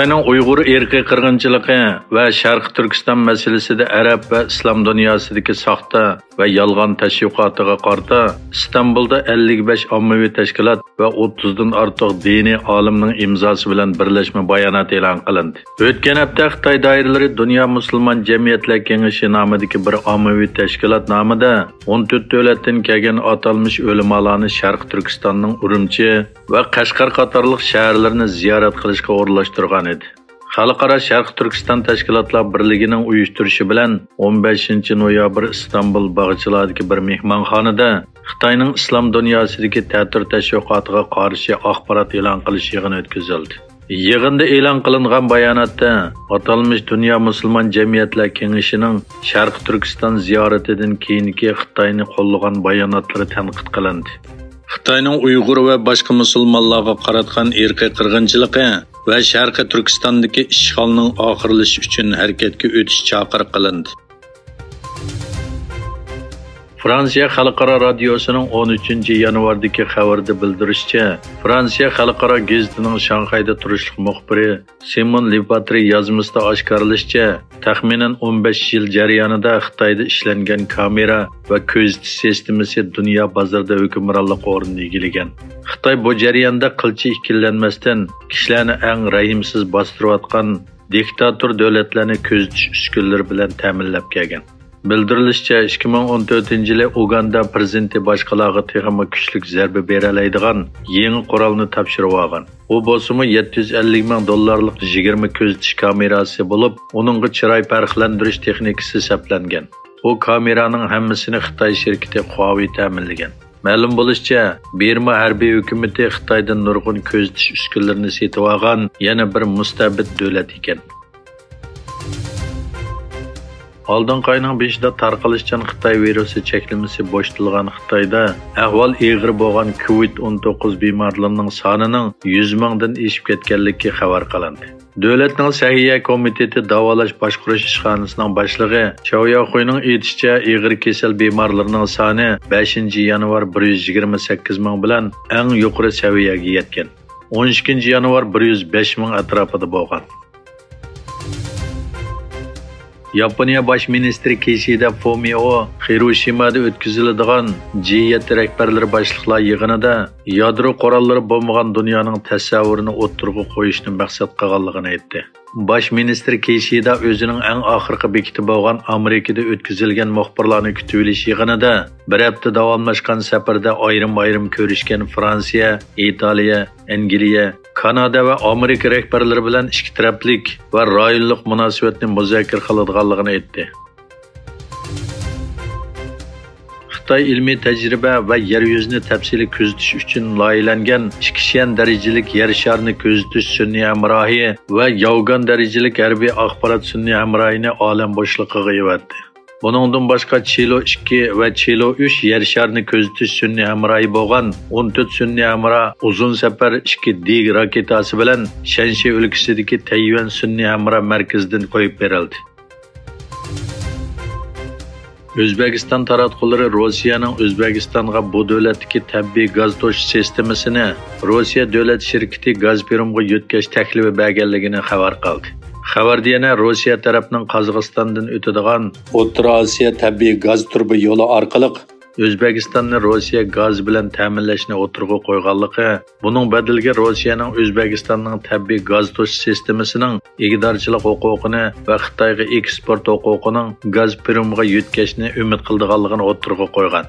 Xitoyning Uyg'ur irqiy qirg'inchiligi va Sharq Turkiston masalasida Arab va islom dunyosidagi soxta va yolg'on tashviqotiga qarata Istanbulda 55 ommaviy tashkilot va 30 dan ortiq diniy olimning imzosi bilan birlashma bayonot e'lon qilindi. O'tgan hafta Xitoy doiralari Dunyo musulmon jamiyatlar kengashi nomidagi bir ommaviy tashkilot nomida 14 davlatdan kelgan atalmış o'limalarni Sharq Turkistonning Urumchi va Qashqar qatorliq shaharlarni ziyorat qilishga o'rlashtirgan edi. Xalqaro Sharq Turkiston tashkilotlar birligining uyushtirishi bilan 15 noyabr Istanbul bog'chilaridagi bir mehmonxonada Xitoyning islom dunyosidagi ta'tir tashviqotiga qarshi axborot e'lon qilish yig'ini o'tkazildi. Yig'inda e'lon qilingan bayonotda atalmış Dunyo musulmon jamiyatlar kengashining Sharq Turkiston ziyoratidan keyingi Xitoyni qo'llagan bayonotlari tanqid qilindi. Xitoyning Uyg'ur va boshqa musulmonlarga qaratgan irqiy qirg'inchiligi va Sharqi Turkistondagi ishg'olning oxirlashi uchun harakatga o'tish chaqiriq qilindi. Fransiya Xalqaro radiosining 13 yanvardagi xabarda bildirishicha, Fransiya Xalqaro gazetining Shanxayda turishliq muxbiri Simon Lipatri yozmasida oshkorlashicha, taxminan 15 yil jarayonida Xitoyda ishlangan kamera va ko'zitish sistemasi dunyo bozorida hukmronlik o'rnini egallagan. Xitoy bu jarayonda qilchi ikkilanmasdan kishilarni eng rahimsiz bostirayotgan diktator davlatlarni ko'zitish uskunalari bilan ta'minlab kelgan. Bildirilishicha, 2014-yili Uganda prezidenti boshqalarga texnik kuchlik zarba bera oladigan yangi qurolni topshirib olgan. U bo'lsa $750 ming dollarlik 20 ko'zitish kamerasi bo'lib, uningga chiroy farqlantirish texnikasi hisoblangan. Bu kameraning hammasini Xitoy shirkati Huawei ta'minlagan. Ma'lum bo'lishicha, Birma harbiy hukumati Xitoydan nurg'un ko'zitish uskunalarini sotib olgan yana bir mustabid davlat ekan. Oldin qayning 5da tarqalishchan Xitoy virusi cheklamasi bo'shatilgan Xitoyda ahvol og'ir bo'lgan COVID-19 bemorlarining sonining 100 mingdan oshib ketganligi xabar qilindi. Davlatning Sahiya komiteti davolash boshqarish ishxonasining boshlig'i Chao Yaxuyning aytishicha, og'ir kasal bemorlarning soni 5-yanvar 128 ming bilan eng yuqori saviyaga yetgan. 12-yanvar 105 ming atrofida bo'lgan. Yaponiya bosh ministri Kishida Fumio Hiroshimada o'tkaziladigan G7 rahbarlari boshliqlar yig'inida yadro qurollari bo'lmagan dunyoning tasavvurini o'ttirg'i qo'yishni maqsad qilganligini aytdi. Bosh ministr Kishida o'zining eng oxirgi bekiti bo'lgan Amerikada o'tkazilgan muxbirlarni kutib olish yig'inida bir hafta davomlashgan safarda ayrim-ayrim ko'rishgan Fransiya, Italiya, Angliya, Kanada va Amerika rahbarlari bilan ikki taraflik va rayonlik munosabatni muzokara qiladiganligini aytdi. Xitoy ilmiy tajriba va yer yuzini tafsili kuzatish uchun loyihalangan 2 darajalik yer sharini kuzatish sun'iy hamrohi va Yovgan darajalik harbiy axborot sun'iy hamrohini olam bo'shligiga yuvatdi. Buningdan boshqa Chilo 2 va Chilo 3 yer sharini kuzatish sun'iy hamrohi bo'lgan 14 sun'iy hamroh uzun safar 2 dig raketasi bilan Shanshe o'lkasidagi Tayvan sun'iy hamroh markazidan qo'yib berildi. O'zbekiston taratqullari Rossiyaning O'zbekistonga bu davlatdagi tabiiy gaz to'sh sistemasini Rossiya davlat shirkati Gazpromga yetkazish taklifi berganligini xabar qildi. Xabarda yana Rossiya tarafining Qozog'istondan o'tadigan O'rta Osiyo tabiiy gaz turbi yo'li orqali O'zbekistonni Rossiya gaz bilan ta'minlashni o'tirg'i qo'yganligi, buning badaliga Rossiyaning O'zbekistonning tabiiy gaz to'sh sistemasining egidorchilik huquqini va Xitoyga eksport huquqining Gazpromga yetkazishni umid qilganligini o'tirg'i qo'ygan.